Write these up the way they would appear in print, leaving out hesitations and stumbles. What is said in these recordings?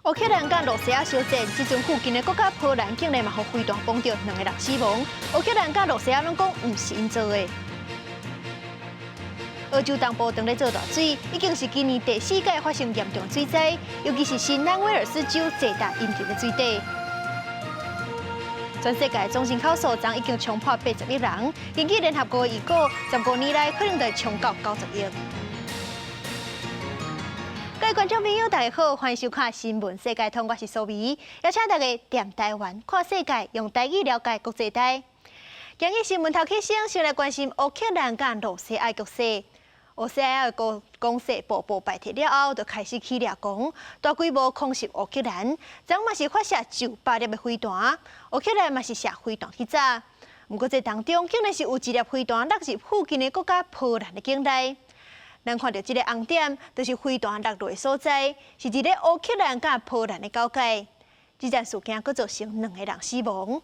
乌克兰甲罗西亚相战，即阵附近的国家波兰竟然嘛，互飞弹崩着2个人死亡。乌克兰甲罗西亚拢讲唔是因做的。欧洲东部正在做大水，已经是今年第4届发生严重水灾，尤其是新南威尔士州最大严重的水底。全世界总人口数已经冲破80亿人，根据联合国预估，15年内可能会冲到90亿。各位观众朋友，大家好，欢迎收看《新闻世界通》，我是苏眉，邀请大家踮台湾看世界，用台语了解国际台。今日新闻头开先，先来关心乌克兰甲罗西亚局势。乌西亚的攻势步步败退了后，就开始起掠攻，大规模空袭乌克兰，昨嘛是发射900粒的飞弹，乌克兰嘛是射飞弹去炸。不过这当中竟然是有1粒飞弹落入附近的国家波兰的境内。咱看到这个红点，就是飞弹落落的所在，是伫咧乌克兰甲波兰的交界。这件事件佫造成2个人死亡，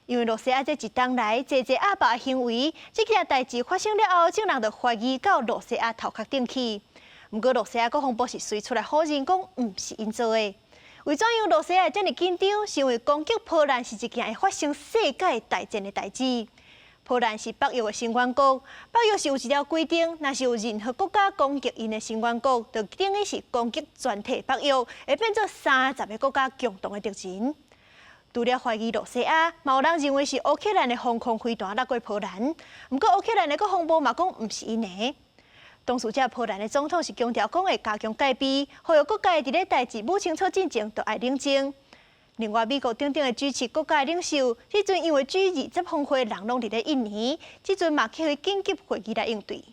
因为罗西亚这一冬来济阿爸的行为，这件代志发生了后，众人就怀疑到罗西亚头壳顶去。不过罗西亚国防部是随出来否认，讲唔是因做的。为怎样罗西亚这么紧张？是因为攻击波兰是一件会发生世界大战的代志。波兰是北约的成员国，北约是有一条规定，若是有任何国家攻击因的成员国，就等于是攻击全体北约，会变作30个国家共同的敌人。除了怀疑罗西亚，嘛有人认为是乌克兰的防空飞弹落过波兰，不过乌克兰的国防部嘛讲唔是因的。当事者波兰的总统是强调讲会加强戒备，呼吁各界伫咧代志摸清楚进程，就要冷静。另外，美国等等的G7国家领袖，即阵因为G20峰会人拢伫咧印尼，即阵嘛开紧急会议来应对。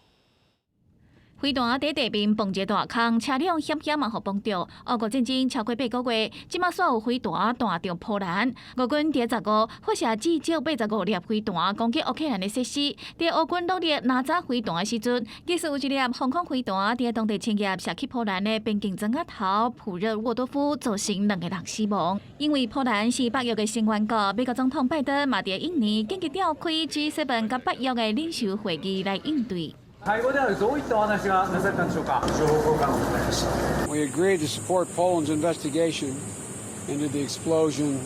飞弹在地面崩一大坑，车辆险险嘛互崩着。俄国战争超过8个月，即马所有飞弹弹中波兰。俄军第15发射至少85粒飞弹攻击乌克兰的设施。伫俄军努力拿走飞弹的时阵，其实有1粒防空飞弹伫当地侵入射去波兰的边境镇压头普热沃多夫，造成2个人死亡。因为波兰是北约的成员国，美国总统拜登嘛伫印尼紧急召开 G7 甲北约的领袖会议来应对。会合ではどういったお話がなされたんでしょうか。情報交換を行いました。We agreed to support Poland's investigation into the explosion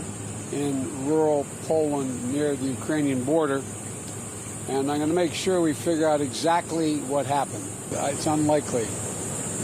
in rural Poland near the Ukrainian border, and I'm going to make sure we figure out exactly what happened. It's unlikely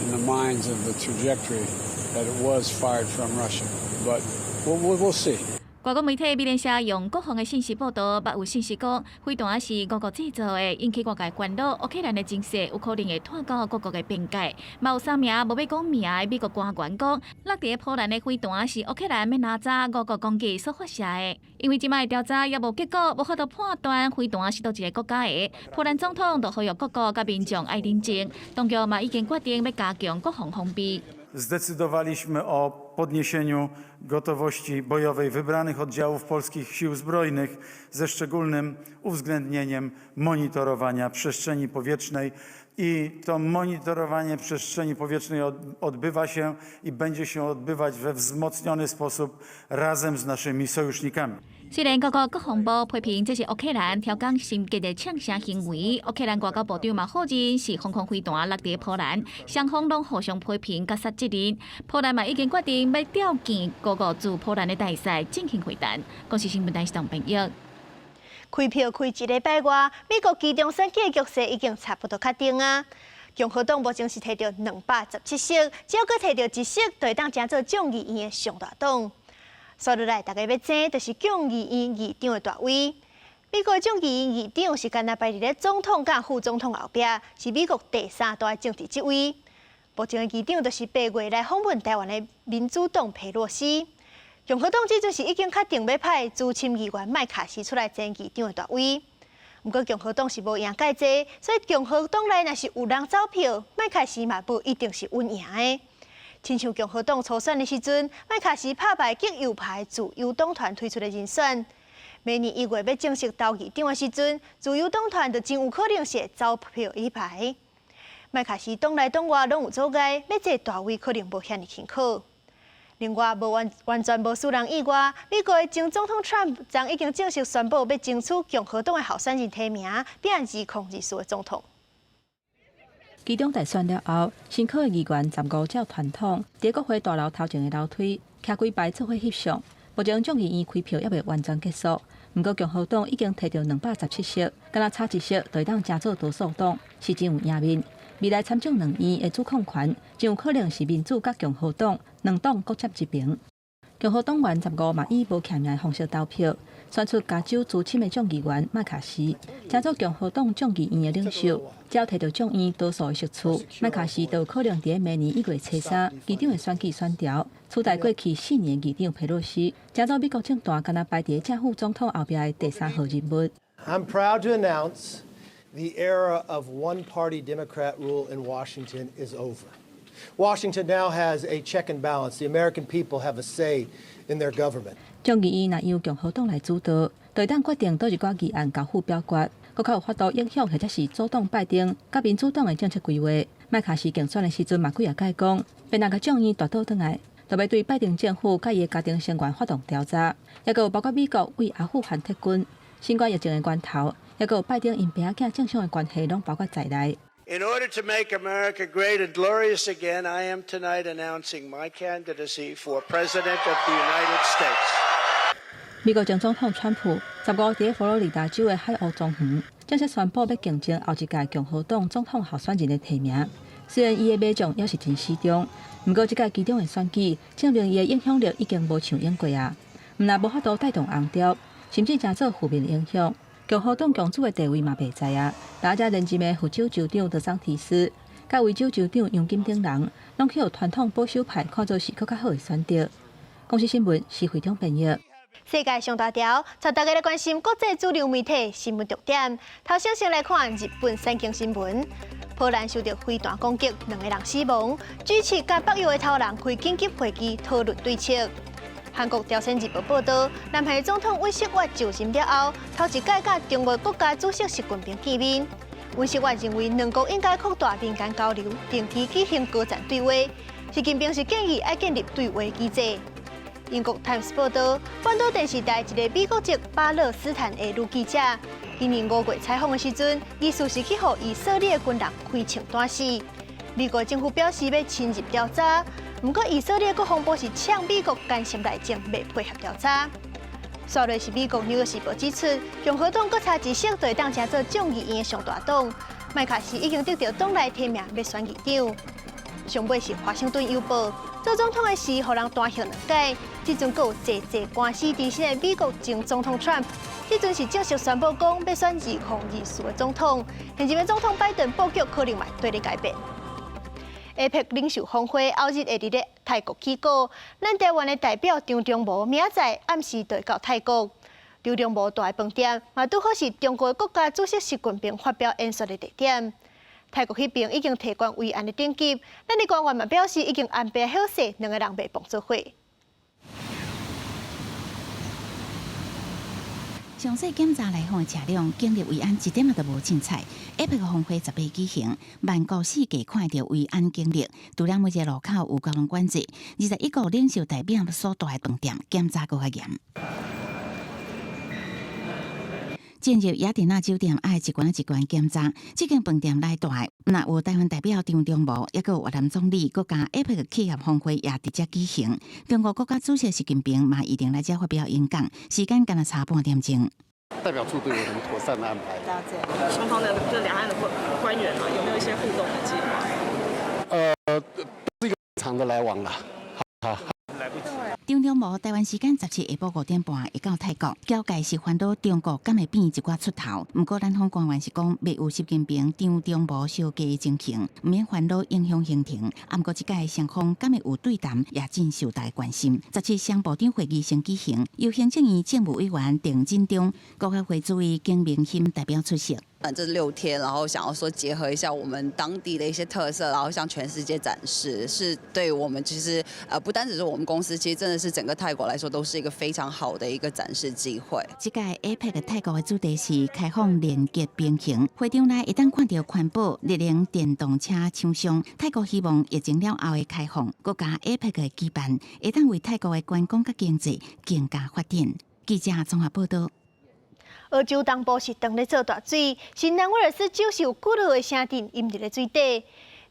in the minds of the trajectory that it was fired from Russia, but we'll see. 外国媒体美联社用国防的信息报道，也有信息讲，飞弹是俄国制造的，引起外界关注。乌克兰的情势有可能会拖到各国的边界。嘛有3名无要讲名的美国官员讲，落伫波兰的飞弹是乌克兰要拿走俄国攻击所发射的。因为即摆调查也无结果，无法度判断飞弹是倒一个国家的。波兰总统就呼吁各国甲民众爱冷静，当局嘛已经决定要加强国防防备。Zdecydowaliśmy o podniesieniu gotowości bojowej wybranych oddziałów polskich sił zbrojnych ze szczególnym uwzględnieniem monitorowania przestrzeni powietrznej i to monitorowanie przestrzeni powietrznej odbywa się i będzie się odbywać we wzmocniony sposób razem z naszymi sojusznikami. 虽然各国国防部批评这是乌克兰挑衅心结的抢声行为，乌克兰外交部长嘛否认是防空飞弹落伫波兰，双方拢互相批评甲杀责任。波兰嘛已经决定要调见各国驻波兰的大使进行会谈。国际新闻台是唐朋友。开票开1礼拜外，美国其中选举的局势已经差不多确定啊。共和党目前是摕到217席，只要搁摕到1席，就会当成做众议院的上大党。所以来，大家要争就是众议院议长的大位。美国的众议院议长是干那排伫咧总统甲副总统后壁，是美国第3大政治职位。目前的议长就是8月来访问台湾的民主党佩洛西。共和党即阵是已经确定要派资深议员麦卡锡出来争议长的大位。不过共和党是无赢介济，所以共和党内若是有人走票，麦卡锡嘛不一定是稳赢的。亲像共和党初选的时阵，麦卡锡拍败极右派自由党团推出的人选。明年1月要正式投议长的时阵，自由党团就真有可能是会走票一排。麦卡锡党内党外拢有阻碍，要坐大位可能无遐尼轻巧。另外，无完全无输人以外，美国的前总统 Trump 昨已经正式宣布要争取共和党的候选人提名，变2024的总统。其中大选了后，新考的议员15照传统，伫国会大楼头前的楼梯徛几排做伙翕相。目前众议院开票还未完全结束，不过共和党已经摕到217席，敢若差1席就会当加做多数党，是真有赢面。未来参众两院的主控权，真有可能是民主甲共和党两党各占一平。共和党员15嘛以无欠命的方式投票，选出加州资深的众议员麦卡锡，加做共和党众议院的领袖。只要摕到众院多数的席次，麦卡锡就有可能伫明年1月初3议长的选举选调，取代过去4年议长佩洛西，加做美国政坛敢若排伫正副总统后壁的第3号人物。I'm proud to announce the era of one-party Democrat rule in Washington is over. Washington now has a check and balance. The American people have a say in their government. 众议院若由共和党来主导，就会当决定倒一寡议案交付表决，更较有法度影响或者是阻挡拜登甲民主党的政策规划。麦卡锡竞选的时阵嘛几啊解讲，便若甲众议夺倒转来，就要对拜登政府甲伊的家庭成员发动调查，也有包括美国为阿富汗撤军、新冠疫情的源头，也有拜登因爸仔正常的关系，拢包括在内。In order to make America great and glorious again, I am tonight announcing my candidacy for President of the United States. 美国前总统川普15日在佛罗里达州的海鸥庄园正式宣布要竞争后一届共和党总统候选人的提名。虽然伊的马将也是真始终，不过这届其中的选举证明伊的影响力已经无像英过啊，毋但无法度带动红调，甚至真做负面影响。共和党共主的地位嘛袂在啊，大家连任的副州州长德桑提斯，甲维州州长杨金等人，拢去互传统保守派看作是更较好的选择。公司新闻是会场朋友。世界上大条，带大家来关心国际主流媒体新闻重点。头先来看日本三经新闻：波兰受到飞弹攻击，2个人死亡，G7甲北约的头人开紧急会议讨论对策。韩国朝鲜日报报道，南韩总统尹锡悦就任了后，头一届甲中国国家主席习近平见面。尹锡悦认为，两国应该扩大民间交流，定期举行高层对话。习近平是建议要建立对话机制。英国 Times 报道，半岛电视台一个美国籍巴勒斯坦的女记者，今年5月采访的时阵，疑似是去互以色列军人开枪弹死。美国政府表示要深入调查。不过，以色列国防部是呛美国干涉内政，未配合调查。刷落是美国《纽约时报》指出，共和党各差一席就会当成做众议院的上大党。麦卡锡已经得到党内提名要选议长。上尾是《华盛顿邮报》，做总统的事，互人单休2届。即阵阁有济官司伫身的美国前总统 Trump， 即阵是正式宣布讲要选2024的总统。现任的总统拜登布局可能嘛对你改变。APEC 领袖峰会后日会伫咧泰国起稿，咱台湾的代表张忠谋明仔载暗时就会到泰国。张忠谋住的饭店嘛，拄好是中国国家主席习近平发表演说的地点。泰国迄边已经提关慰安的等级，咱的官员嘛表示已经安排好势，2个人袂碰做伙。详细检查来访的车辆经历慰安一点都无精彩。APEC 峰会10日举行，万国世界看到慰安经历，除了每一个路口有交通管制，21个领袖代表所在的饭店检查更较严。进入雅典娜酒店，爱一关一关检查。这间饭店内大，那有台湾代表张忠谋，也有越南总理，国家 APEC 企业峰会也直接举行。中国国家主席习近平嘛一定来这发表演讲，时间刚才差半点钟。代表处对我们妥善的安排。了解。双方的就两岸的官员有没有一些互动的计划？是一个正常的来往啦。好。张忠谋台湾时间17日下午5点半会到泰国，交界是烦恼中国敢会变一寡出头。不过咱方官员是讲，未有习近平、张忠谋小家的情形，唔免烦恼影响行程。不过这届双方敢会有对谈，也真受大家关心。17商部长会议先举行，由行政院政务委员郑振中、国合会主委景明欣代表出席。这6天，然后想要说结合一下我们当地的一些特色，然后向全世界展示，是对我们其实不单只是我们公司，其实真的是整个泰国来说都是一个非常好的一个展示机会。这届 APEC 泰国的主题是开放连接平行，会场内一旦看到环保、绿能电动车厂商，泰国希望疫情了后的开放，国家 APEC 的举办，会当为泰国的观光和经济更加发展。记者综合报道。澳洲东部是当咧做大水，是南威尔斯州是有9号的城镇淹入咧水底。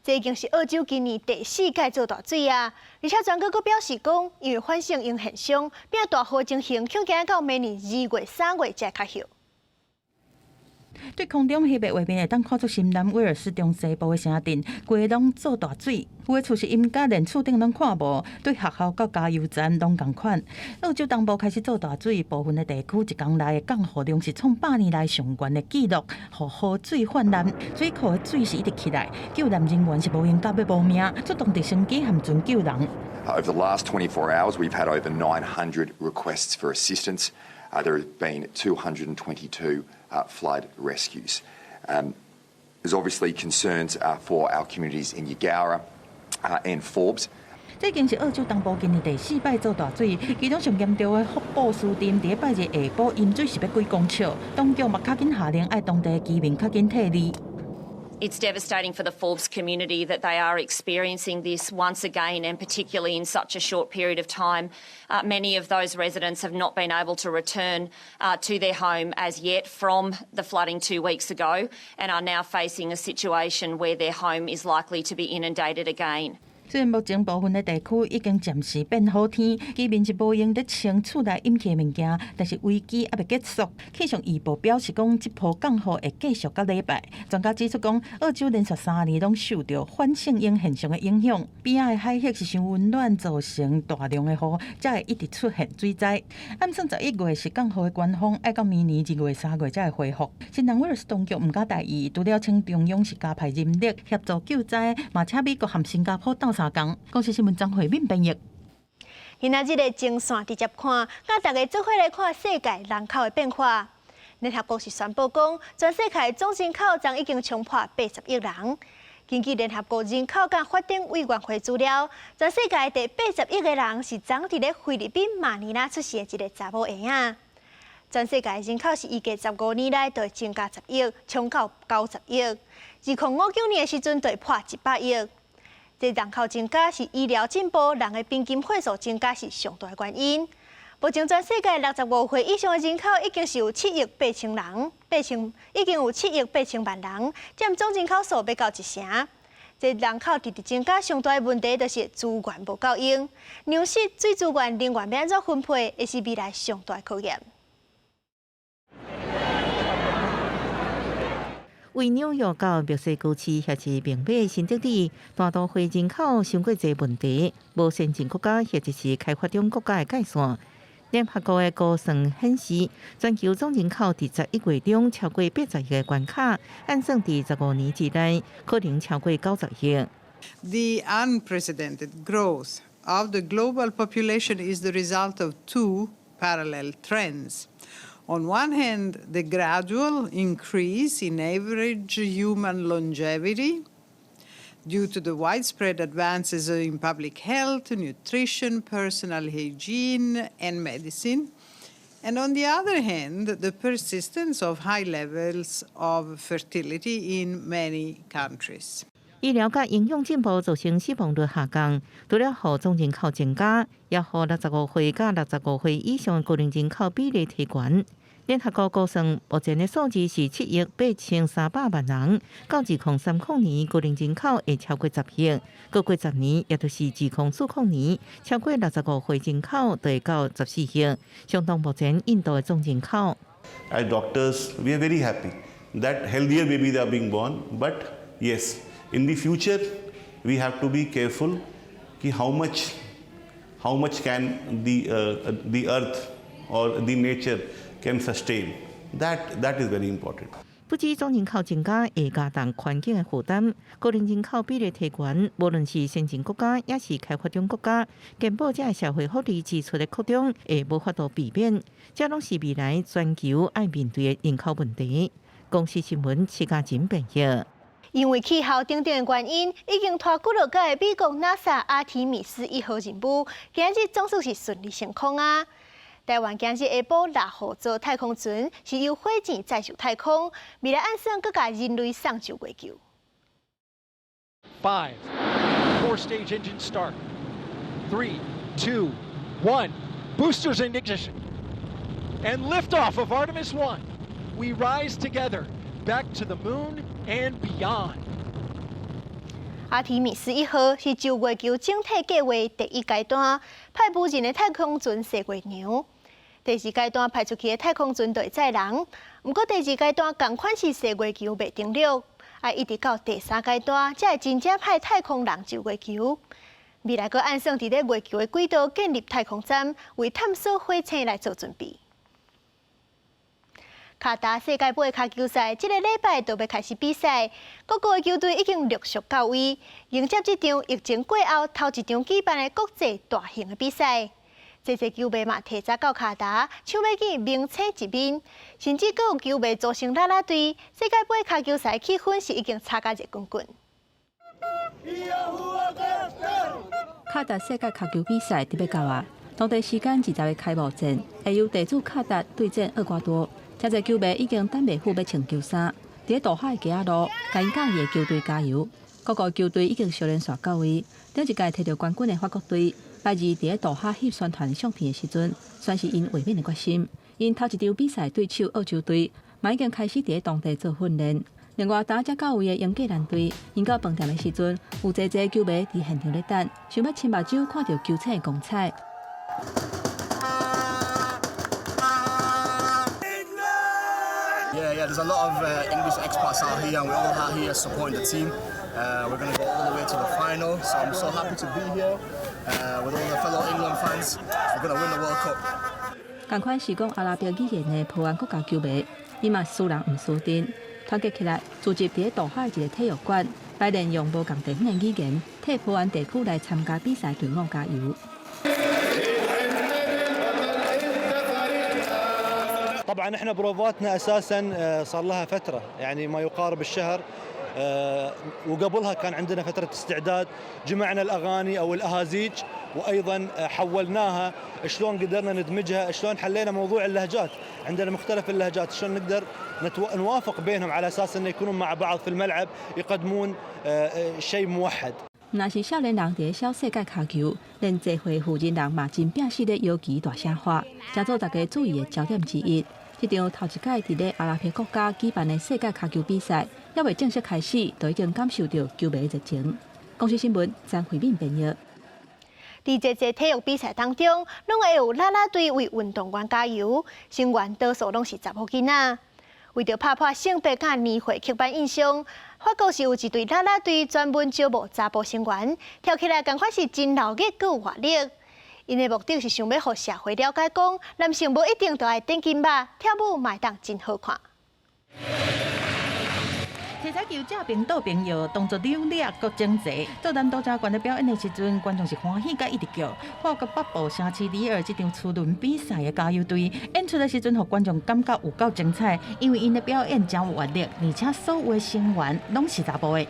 这已经是澳洲今年第4届做大水啊！而且专家佫表示讲，因为反盛因现象，变大雨情形，恐惊到明年2月、3月才较后。对空中翕的画面会当看出新南威尔士中西部的城镇，规拢做大水。有的厝是因家连厝顶拢看无，对学校甲加油站拢同款。澳洲东部开始做大水，部分的地区一天内的降雨量是创8年来上悬的纪录，互雨水泛滥，水库的水是一直起来，救援人员是无用到要无命，出动直升机含船救人。Over the last 24 hours, we've had over 900 requests for assistance. There have been 222 flood rescues. There's obviously concerns for our communities in Yagara and Forbes. 这已经是澳洲东部今年第4摆做大水，其中上严重的福布斯镇，伫拜日下晡淹水是要几公尺，当局嘛较紧下令爱当地居民较紧退离。It's devastating for the Forbes community that they are experiencing this once again, and particularly in such a short period of time. Many of those residents have not been able to return to their home as yet from the flooding 2 weeks ago, and are now facing a situation where their home is likely to be inundated again. 虽然目前部分的地区已经暂时变好天，居民是无用得穿厝内淹起的物件，但是危机还未结束。气象预报表示讲，这波降雨会继续到礼拜。专家指出讲，澳洲连续3年拢受到反盛英现象的影响，边仔的海域是伤温暖，造成大量的雨，才会一直出现水灾。按算11月是降雨的高峰，要到明年2月、3月才会恢复。新南威尔士当局唔敢大意，除了请中央是加派人力协助救灾，嘛请美国和新加坡斗相共。公司新闻张惠敏编译。今仔日的精线直接看，甲大家做伙来看世界人口的变化。联合国是宣布讲，全世界总人口将已经冲破80亿人。根据联合国人口甲发展委员会资料，全世界第80亿个人是长伫咧菲律宾马尼拉出世的一个查某婴仔。全世界人口是预计15年来就会增加10亿，冲到90亿。2059年的时阵就会破100亿。这人口增加是医疗进步、人的平均岁数增加是上大的原因。目前全世界65岁以上的人口已经是有7亿8千人，已经有7亿8千万人，占总人口数要到1成。这人口直直增加上大的问题就是资源无够用，粮食、水资源、能源要安怎分配，会是未来上大的考验。为纽约到墨西哥市或是明美新德里，大都会人口伤过侪问题，无先进国家或者是开发中国家的界线。联合国的估算显示，全球总人口伫11月中超过80亿个关卡，按算伫15年之内可能超过90亿。The unprecedented growth of the global population is the result of two parallel trends. On one hand, the gradual increase in average human longevity due to the widespread advances in public health, nutrition, personal hygiene, and medicine. And on the other hand, the persistence of high levels of fertility in many countries. 医疗甲营养进步造成死亡率下降，除了互总人口增加，也互65岁甲65岁以上的高龄人口比例提悬。联合国估算，目前的数字是7亿8300万人，到2030年高龄人口会超过10亿，过10年，也就是2040年，超过65岁人口就会到14亿，相当目前印度的总人口。As doctors, we are very happy that healthier babies are being born, but yes. In the future, we have to be careful कि how much can the earth or the nature can sustain. That is very important. 不止总人口增加会加重环境的负担，高龄人口比例提悬，无论是先进国家也是开发中国家，健保这社会福利支出的扩张会无法度避免，这拢是未来全球爱面对的人口问题。公司新闻徐家珍编译。因为气候等等的原因，已经拖久落届美国 NASA 阿提米斯1号任务，今日总算是顺利成功啊！台湾今日下晡6号做太空船是由火箭载入太空，未来按算搁甲人类送上月球。5, 4-stage engine start. 3, 2, 1. Boosters in ignition. And liftoff of Artemis 1. We rise together back to the moon and beyond. 阿提米斯1號是就月球整體計劃第1階段，派無人的太空船射月娘。第2階段派出去的太空船就會載人，不過第2階段同款是射月球未登陸，一直到第3階段才會真正派太空人就月球。未來閣按算佇咧月球的軌道建立太空站，為探索火星來做準備。卡達世界盃卡球賽，這個禮拜就要開始比賽，各國的球隊已經陸續到位，迎接這場疫情過後頭一場舉辦的國際大型的比賽。這些球迷嘛提早到卡達，搶要見名車一面，甚至閣有球迷組成啦啦隊。世界盃卡球賽氣氛是已經炒甲熱滾滾。卡達世界卡球比賽特別到啊，當地時間20日開幕戰，會由地主卡達對戰厄瓜多。真濟球迷已經等袂赴要穿球衫，佇大海嘅路，甲因介意嘅球隊加油。各個球隊已經小連刷到位。頂一屆摕到冠軍嘅法國隊，拜二佇大海翕宣傳相片嘅時陣，算是因衛冕嘅決心。因頭一場比賽對手澳洲隊，嘛已經開始佇當地做訓練。另外，打只到位嘅英格蘭隊，因到飯店嘅時陣，有濟球迷佇現場咧等，想要親目睭看到球場嘅光彩。Yeah, there's a lot of English expats out here, and we're all out here supporting the team. We're going to go all the way to the final, so I'm so happy to be here with all the fellow England fans. We're going to win the World Cup. 同款是講阿拉伯語言嘅葡萄牙國家球迷，伊嘛輸人唔輸陣，團結起來組織佇大海一個體育館，來練用無共地方嘅語言，替葡萄牙地區來參加比賽隊伍加油。طبعا احنا بروفاتنا اساسا صار لها فتره يعني ما يقارب الشهر وقبلها كان عندنا فتره استعداد جمعنا الاغاني او الاهازيج وايضا حولناها شلون قدرنا ندمجها شلون حلينا موضوع اللهجات عندنا مختلف اللهجات شلون نقدر نوافق بينهم على اساس انه يكونون مع بعض في الملعب يقدمون شيء موحد 若是少年人伫小世界卡球，連聚會負責人嘛真拼死咧搖旗大聲發，成做大家注意嘅焦點之一。這場頭一屆佇咧阿拉伯國家舉辦嘅世界卡球比賽，還未正式開始，就已經感受到球迷熱情。公視新聞張惠敏編譯。佇這些體育比賽當中，攏會有啦啦隊為運動員加油，成員多數攏是查某囡仔。為着打破性別甲年歲刻板印象，法國是有一隊啦啦隊專門招募查甫成員，跳起來同款是真鬧熱，佫有活力。因的目的是想要互社會了解，講男性無一定都愛頂金吧，跳舞嘛會當真好看。體彩球正平倒朋友，動作流利佮整齊。做男導正員咧表演的時陣，觀眾是歡喜甲一直叫。法國北部城市里爾這場初輪比賽的加油隊演出的時陣，互觀眾感覺有夠精彩，因為因的表演真有活力，而且所有的成員攏是查甫的。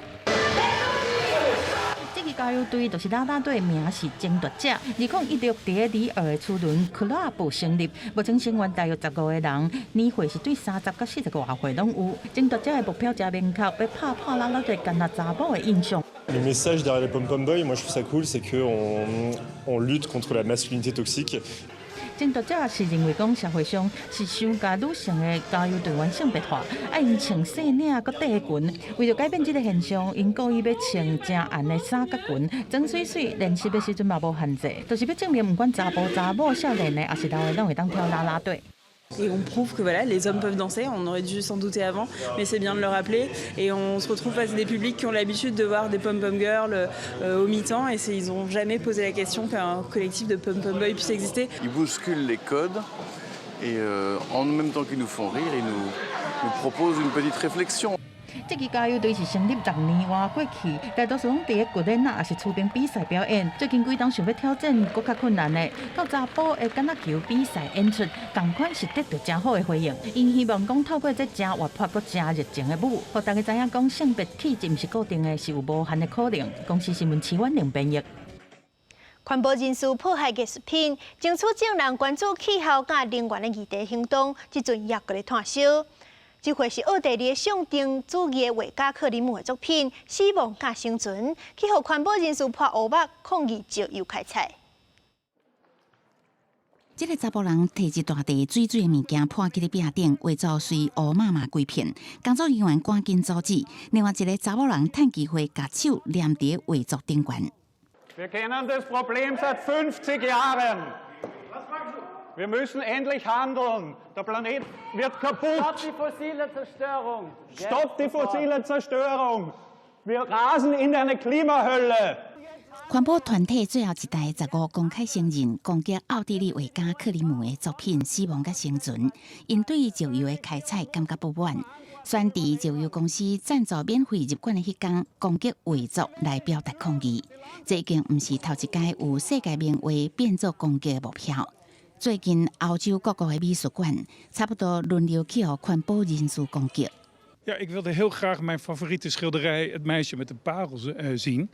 這個加油隊就是啦啦隊，名是爭奪者。2016佇里爾的初輪俱樂部成立，目前成員大約15個人，年歲是對30到40個外歲攏有。爭奪者的目標真明確，要打破啦啦隊干那查某的印象。Le message derrière les pom-pom boys, moi je trouve ça cool, c'est qu'on lutte contre la masculinité toxique. 爭奪者是認為講社會上是傷加女性的加油隊員性別化，愛因穿細領佮短裙，為了改變這個現象，因故意要穿正暗的衫佮裙，裝水水，練習的時陣嘛無限制，就是要證明唔管查甫查某少年的，還是老的，攏會當跳啦啦隊。Et on prouve que voilà, les hommes peuvent danser, on aurait dû s'en douter avant, mais c'est bien de le rappeler. Et on se retrouve face à des publics qui ont l'habitude de voir des pom-pom girls au mi-temps, et ils n'ont jamais posé la question qu'un collectif de pom-pom boys puisse exister. Ils bousculent les codes, et en même temps qu'ils nous font rire, ils nous proposent une petite réflexion. 這個加油隊是成立10年外過去，大多數攏佇個骨練啊，也是出兵比賽表演。最近幾檔想要挑戰更較困難的，到查甫的橄欖球比賽演出，同款是得到真好的回應。因希望講透過這真活潑、佮真熱情的舞，讓大家知影講性別氣質毋是固定的，是有無限的可能。公視新聞徐婉玲編譯。環保人士破壞藝術品，爭取眾人關注氣候甲能源的議題行動，即陣也閣咧炭燒。這回是奧地利上定主義的畫家克里姆的作品《死亡甲生存》，去互環保人士破烏目抗議石油開採。这个查甫人摕一大袋水水的物件破去咧壁顶，画作随乌麻麻规片。工作人员赶紧阻止。另外一个查某人趁机会把手黏伫画作顶悬。Wir kennen das Problem seit 50 Jahren. Wir müssen endlich handeln. Der Planet wird kaputt. Stopp die fossile Zerstörung. Stopp die fossile Zerstörung. Wir rasen in eine Klimahölle. 环保团体最后一代15公开承认攻击奥地利画家克里姆的作品《死亡甲生存》，因对石油的开采感觉不满，选伫石油公司赞助免费入馆的迄天攻击画作来表达抗议。这已经毋是头一届有世界名画变作攻击的目标。最近欧洲各国的美术馆差不多轮流去互环保人士攻击。Ja, ik wilde heel graag mijn favoriete schilderij, Het meisje met de parel, zien.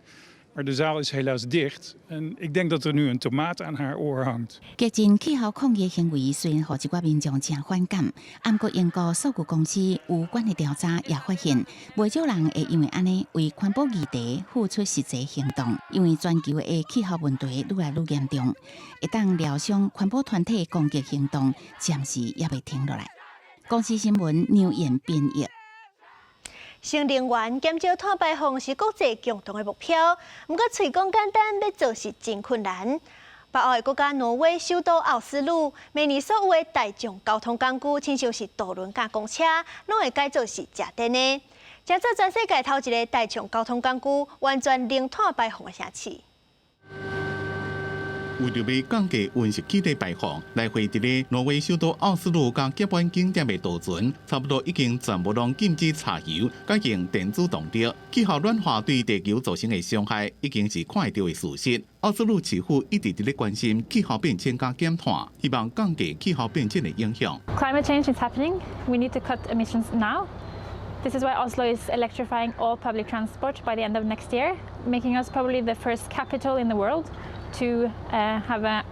Maar de zaal is helaas dicht. En ik denk dat er nu een tomaat aan haar oor hangt. 激进气候抗议行为虽然互一寡民众真反感，不过英国数据公司有关的调查也发现，不少人会因为安尼为环保议题付出实际行动。因为全球的气候问题愈来愈严重，一旦疗伤环保团体攻击行动，暂时也未停落来。公司新闻牛燕编译。新能源减少碳排放是国际共同的目标，不过嘴讲简单，要做是真困难。北欧的国家挪威首都奥斯陆，每年所有的大众交通工具，亲像是渡轮甲公车，拢会改造是食电的，成做全世界头一个大众交通工具完全零碳排放的城市。为着要降低温室气体排放，来回伫咧挪威首都奥斯陆甲结伴景点的渡船，差不多已经全部拢禁止柴油，改用电子动力。气候暖化对地球造成的伤害，已经是看得到的事实。奥斯陆市府一直伫咧关心气候变迁甲减碳，希望降低气候变迁的影响。Climate change is happening. We need to cut emissions now. This is why Oslo is electrifying all public transport by the end of next year, making us probably the first capital in the world to have a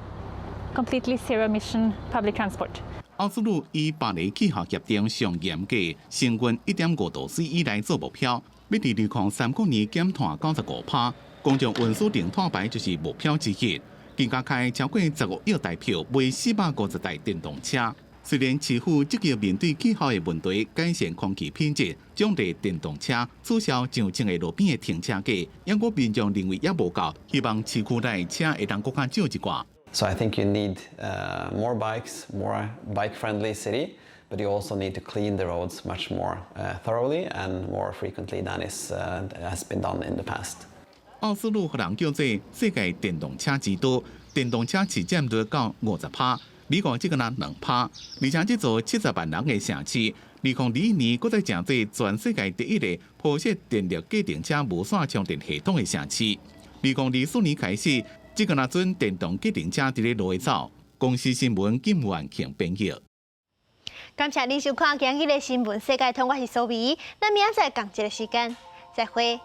completely zero-emission public transport. 奥斯陆以巴黎气候协定上严格升温1.5度 C 以内做目标，要伫2030年减碳95%。公众运输零碳排就是目标之一。更加开超过15亿台票卖450台电动车。虽然市府积极面对气候的问题，改善空气品质，奖励电动车，取消上正的路边的停车价，英国民众认为也无够，希望市区内车会当更加少一寡。So I think you need more bikes, more bike-friendly city, but you also need to clean the roads much more thoroughly and more frequently than has been done in the past. 奥斯陆互人叫做世界电动车之都，电动车市占率到50%。美国只个人2%，而且这座70万人的城市，2021年搁再成做全世界第一个铺设电力计程车无线充电系统的城市。2024年开始，这个那阵电动计程车伫咧路走。公司新闻金元庆编译。感谢您收看今日的新闻世界通，我是苏眉，咱明仔载同一个时间再会。